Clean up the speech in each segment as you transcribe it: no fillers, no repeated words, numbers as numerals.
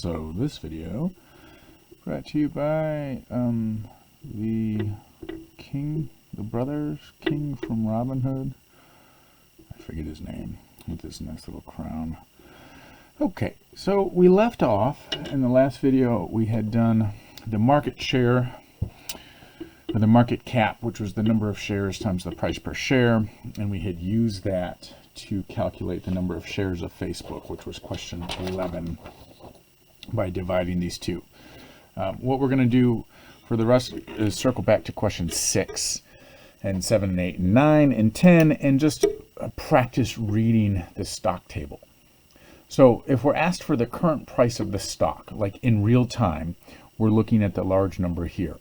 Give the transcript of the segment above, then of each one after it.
So this video brought to you by the brothers King from Robin Hood. I forget his name with this nice little crown. Okay, so we left off in the last video. We had done the market share, or the market cap, which was the number of shares times the price per share, and we had used that to calculate the number of shares of Facebook, which was question 11, by dividing these two. What we're going to do for the rest is circle back to question 6 and 7 and 8 and 9 and 10 and just practice reading the stock table. So if we're asked for the current price of the stock, like in real time, we're looking at the large number here.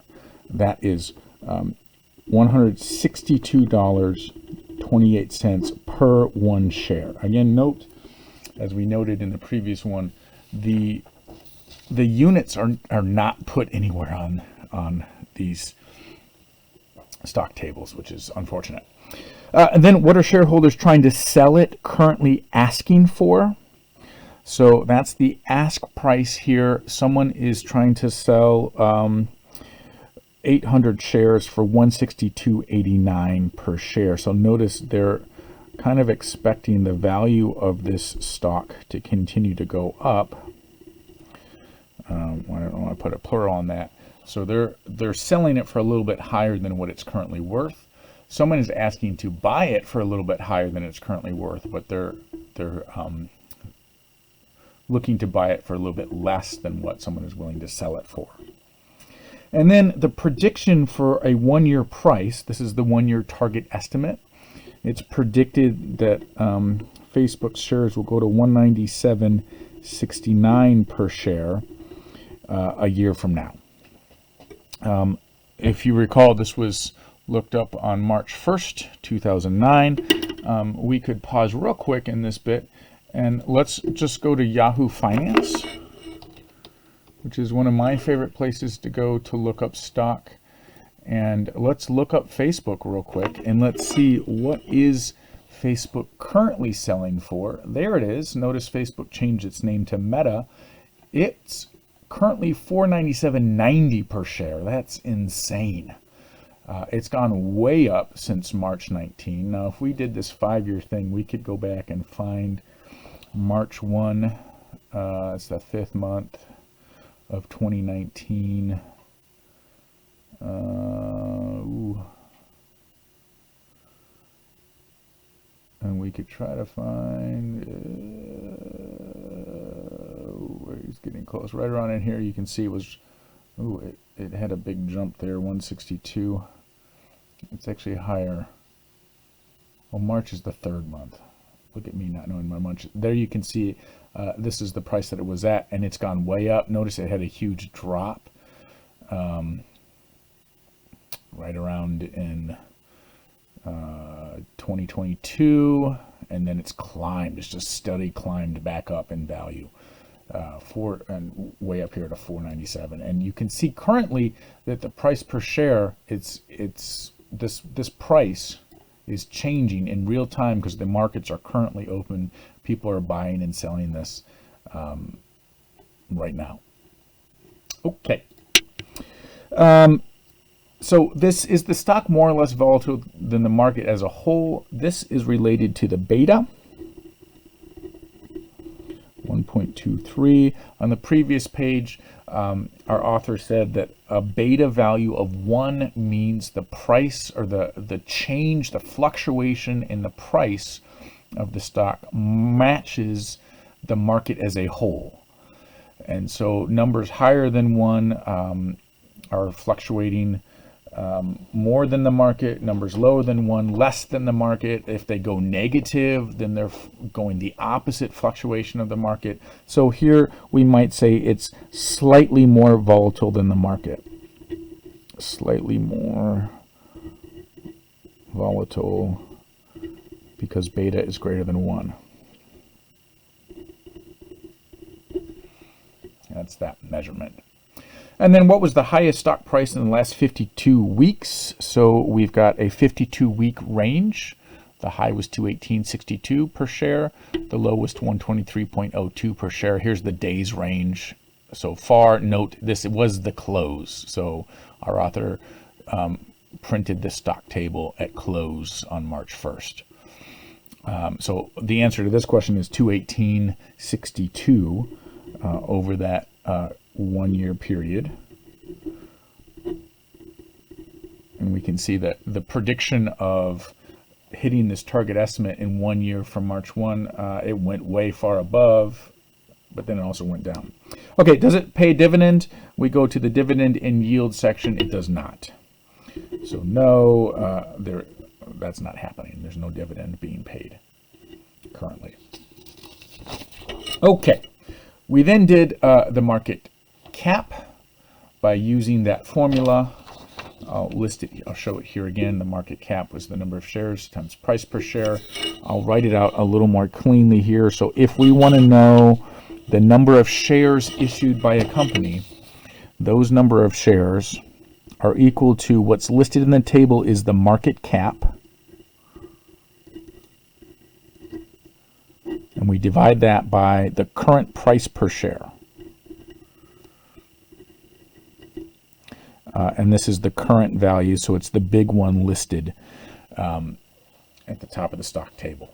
That is $162.28 per one share. Again, note, as we noted in the previous one, the units are not put anywhere on these stock tables, which is unfortunate. And then what are shareholders trying to sell it currently asking for? So that's the ask price here. Someone is trying to sell 800 shares for $162.89 per share. So notice they're kind of expecting the value of this stock to continue to go up. I don't want to put a plural on that. So they're selling it for a little bit higher than what it's currently worth. Someone is asking to buy it for a little bit higher than it's currently worth, but they're looking to buy it for a little bit less than what someone is willing to sell it for. And then the prediction for a 1-year price, this is the 1-year target estimate. It's predicted that Facebook shares will go to $197.69 per share a year from now. If you recall, this was looked up on March 1st, 2009. We could pause real quick in this bit and let's just go to Yahoo Finance, which is one of my favorite places to go to look up stock. And let's look up Facebook real quick and let's see what is Facebook currently selling for. There it is. Notice Facebook changed its name to Meta. It's currently $497.90 per share. That's insane. It's gone way up since March 19. Now, if we did this 5-year thing, we could go back and find March 1. It's the 5th month of 2019. And we could try to find where he's getting close. Right around in here, you can see it was, it had a big jump there, 162. It's actually higher. Well, March is the 3rd month. Look at me not knowing my month. There you can see this is the price that it was at, and it's gone way up. Notice it had a huge drop right around in 2022, and then it's climbed. It's just steady climbed back up in value, and way up here to 497. And you can see currently that the price per share, it's this price is changing in real time because the markets are currently open. People are buying and selling this right now. Okay. So this is the stock more or less volatile than the market as a whole. This is related to the beta, 1.23. On the previous page, our author said that a beta value of 1 means the price, or the change, the fluctuation in the price of the stock matches the market as a whole. And so numbers higher than 1 are fluctuating more than the market. Numbers lower than 1, less than the market. If they go negative, then they're going the opposite fluctuation of the market. So here we might say it's slightly more volatile than the market. Slightly more volatile because beta is greater than 1. That's that measurement. And then what was the highest stock price in the last 52 weeks? So we've got a 52-week range. The high was 218.62 per share. The low was 123.02 per share. Here's the days range so far. Note this, it was the close. So our author printed the stock table at close on March 1st. So the answer to this question is 218.62 over that 1 year period. And we can see that the prediction of hitting this target estimate in 1 year from March 1, it went way far above, but then it also went down. Okay, does it pay dividend? We go to the dividend and yield section. It does not. So no, that's not happening. There's no dividend being paid currently. Okay, we then did the market cap by using that formula. I'll list it. I'll show it here again. The market cap was the number of shares times price per share. I'll write it out a little more cleanly here. So if we want to know the number of shares issued by a company, those number of shares are equal to what's listed in the table is the market cap. And we divide that by the current price per share. And this is the current value, so it's the big one listed at the top of the stock table.